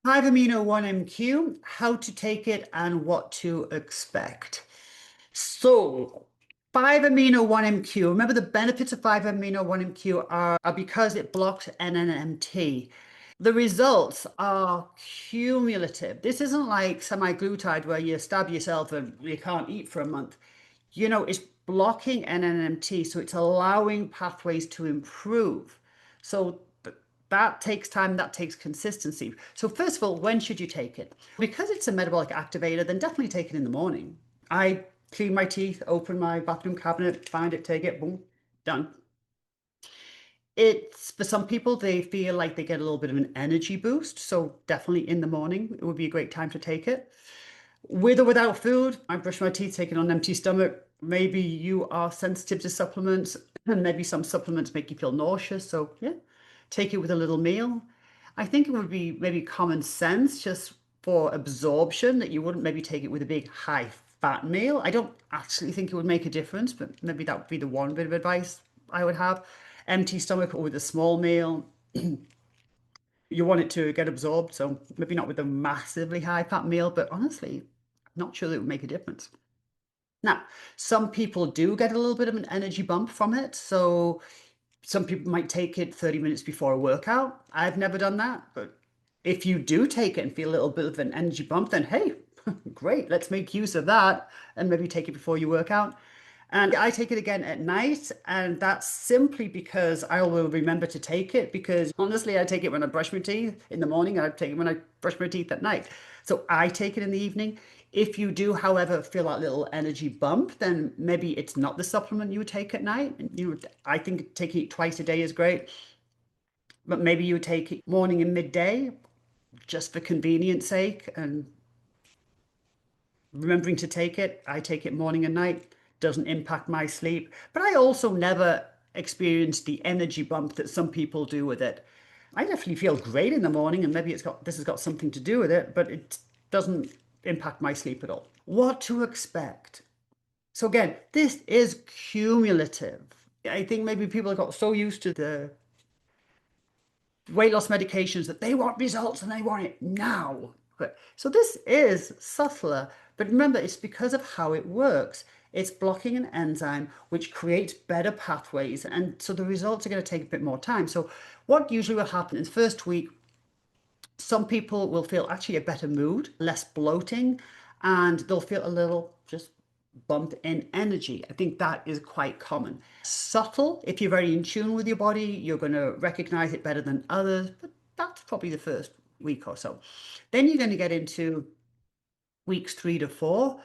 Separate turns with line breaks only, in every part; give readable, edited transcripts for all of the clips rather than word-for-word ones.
5 amino 1 MQ, how to take it and what to expect. So, 5 amino 1 MQ, remember the benefits of 5 amino 1 MQ are because it blocks NNMT. The results are cumulative. This isn't like semaglutide where you stab yourself and you can't eat for a month. It's blocking NNMT, so it's allowing pathways to improve. So that takes time, that takes consistency. So first of all, when should you take it? Because it's a metabolic activator, then definitely take it in the morning. I clean my teeth, open my bathroom cabinet, find it, take it, boom, done. It's for some people, they feel like they get a little bit of an energy boost. So definitely in the morning, it would be a great time to take it. With or without food, I brush my teeth, take it on an empty stomach. Maybe you are sensitive to supplements, and maybe some supplements make you feel nauseous. So, yeah, take it with a little meal. I think it would be maybe common sense just for absorption that you wouldn't maybe take it with a big high fat meal. I don't actually think it would make a difference, but maybe that would be the one bit of advice I would have. Empty stomach or with a small meal, you want it to get absorbed. So maybe not with a massively high fat meal, but honestly, I'm not sure that it would make a difference. Now, some people do get a little bit of an energy bump from it. So some people might take it 30 minutes before a workout. I've never done that, but if you do take it and feel a little bit of an energy bump, then hey, great, let's make use of that and maybe take it before you work out. And I take it again at night, and that's simply because I will remember to take it. Because honestly, I take it when I brush my teeth in the morning, and I take it when I brush my teeth at night. So I take it in the evening. If you do, however, feel that little energy bump, then maybe it's not the supplement you would take at night. And, I think taking it twice a day is great, but maybe you would take it morning and midday just for convenience sake and remembering to take it. I take it morning and night, doesn't impact my sleep. But I also never experienced the energy bump that some people do with it. I definitely feel great in the morning, and maybe this has got something to do with it, but it doesn't impact my sleep at all. What to expect? So again, this is cumulative. I think maybe people got so used to the weight loss medications that they want results and they want it now. So this is subtler, but remember, it's because of how it works. It's blocking an enzyme which creates better pathways, and so the results are going to take a bit more time. So what usually will happen in the first week, some people will feel actually a better mood, less bloating, and they'll feel a little just bump in energy. I think that is quite common. Subtle, if you're very in tune with your body, you're going to recognize it better than others, but that's probably the first week or so. Then you're going to get into weeks 3 to 4,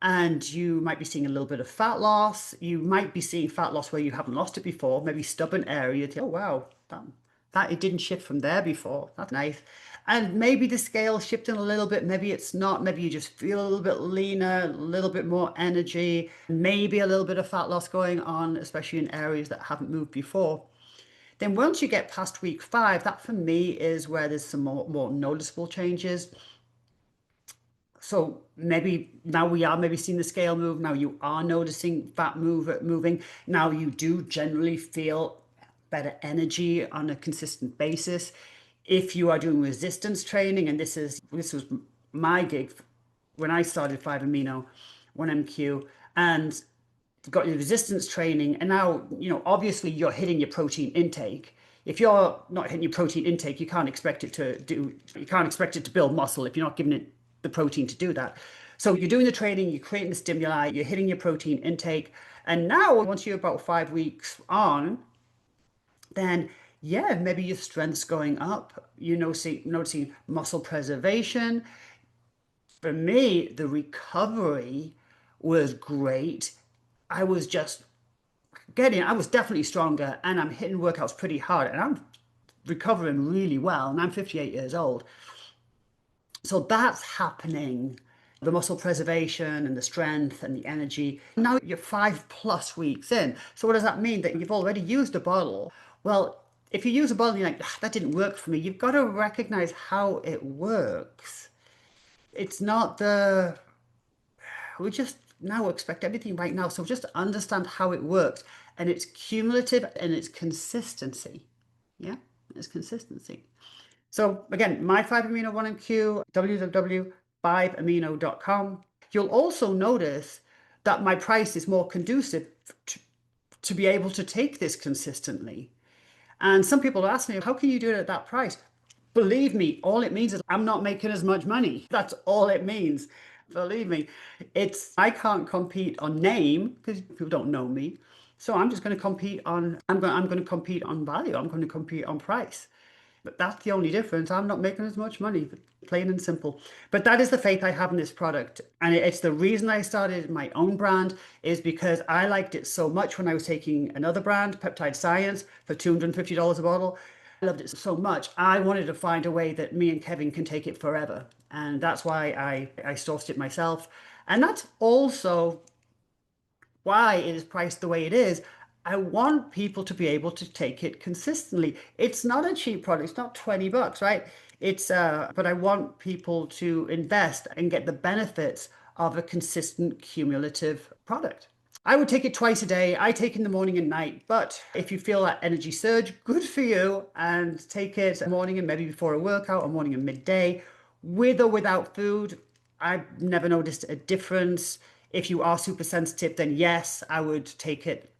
and you might be seeing a little bit of fat loss. You might be seeing fat loss where you haven't lost it before, maybe stubborn area. Oh, wow, that it didn't shift from there before. That's nice. And maybe the scale shifting a little bit. Maybe it's not. Maybe you just feel a little bit leaner, a little bit more energy, maybe a little bit of fat loss going on, especially in areas that haven't moved before. Then once you get past week 5, that for me is where there's some more noticeable changes. So maybe now we are maybe seeing the scale move. Now you are noticing fat moving. Now you do generally feel better energy on a consistent basis. If you are doing resistance training, and this was my gig when I started 5 amino 1 MQ, and got your resistance training, and now obviously you're hitting your protein intake. If you're not hitting your protein intake, you can't expect it to build muscle if you're not giving it the protein to do that. So you're doing the training, you're creating the stimuli, you're hitting your protein intake, and now once you're about 5 weeks on, then yeah, maybe your strength's going up. Noticing muscle preservation. For me, the recovery was great. I was definitely stronger, and I'm hitting workouts pretty hard, and I'm recovering really well, and I'm 58 years old. So that's happening. The muscle preservation and the strength and the energy. Now you're 5+ weeks in. So what does that mean? That you've already used a bottle. Well, if you use a bottle and you're like, that didn't work for me, you've got to recognize how it works. It's not we just now expect everything right now. So just understand how it works. And it's cumulative and it's consistency. Yeah, it's consistency. So again, my 5-amino 1Q, www.5amino.com. You'll also notice that my price is more conducive to be able to take this consistently. And some people ask me, how can you do it at that price? Believe me, all it means is I'm not making as much money. That's all it means. Believe me, I can't compete on name because people don't know me. So I'm just going to compete on I'm going to compete on value. I'm going to compete on price. But that's the only difference. I'm not making as much money, plain and simple. But that is the faith I have in this product. And it's the reason I started my own brand is because I liked it so much when I was taking another brand, Peptide Science, for $250 a bottle. I loved it so much. I wanted to find a way that me and Kevin can take it forever. And that's why I sourced it myself. And that's also why it is priced the way it is. I want people to be able to take it consistently. It's not a cheap product. It's not 20 bucks, right? But I want people to invest and get the benefits of a consistent cumulative product. I would take it twice a day. I take it in the morning and night, but if you feel that energy surge, good for you, and take it in the morning and maybe before a workout, or morning and midday, with or without food. I've never noticed a difference. If you are super sensitive, then yes, I would take it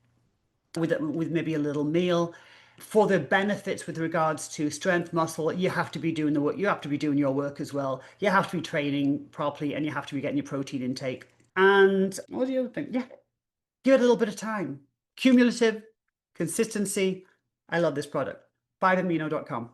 with maybe a little meal. For the benefits with regards to strength, muscle, you have to be doing the work. You have to be doing your work as well. You have to be training properly, and you have to be getting your protein intake. And what's the other thing? Yeah, give it a little bit of time. Cumulative, consistency. I love this product. 5amino.com.